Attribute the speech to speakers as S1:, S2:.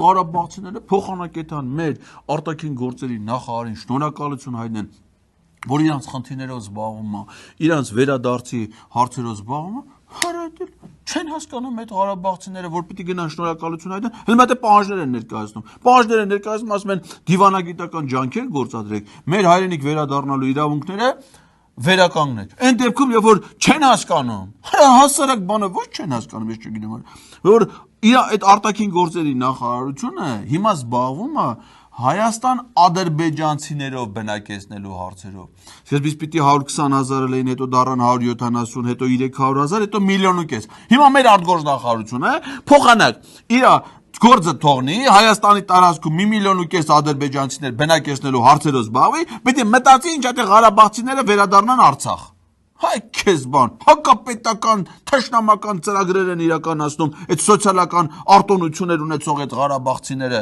S1: Ղարաբաղցիները փոխանակեթան մեր արտաքին գործերի նախարարին շնորհակալություն հայտնեն, որ իրանց խնդիրներով զբաղվում է, իրանց վերադարձի հարցերով զբաղվում է, հարատել չեն հասկանում այդ ղարաբաղցիները, որ պիտի գնան շնորհակալություն հայտնեն, հենց մտե պահանջներ են ներկայացնում։ Պահանջներ են ներկայացնում, ասում են դիվանագիտական ջանքեր գործադրեք, մեր հայրենիք վերադառնալու իրավունքները վերականգնեք։ Այն դեպքում, երբ որ չեն հասկանում, հասարակ բանը ոչ չեն հասկանում, ես չգիտեմ, որ իր այդ արտաքին գործերի նախարարությունը հիմա զբաղվում է Հայաստան-ադրբեջանցիներով բնակեցնելու հարցերով։ Սկզբից պիտի 120,000 լինեն, հետո դառան 170, հետո 300,000, հետո 1,5 միլիոն։ Հիմա մեր արտգործնախարարությունը փոխանակ իր գործը թողնի Հայաստանի տարածքում 1,5 միլիոն ադրբեջանցիներ բնակեցնելու հարցերով զբաղվի, պիտի մտածի ինչ այդ ղարաբաղցիները վերադառնան Արցախ։ Հայ քեզ բան, հակապետական, թշնամական ծրագրեր են իրականացնում այդ սոցիալական արտոնություններ ունեցող այդ ղարաբաղցիները։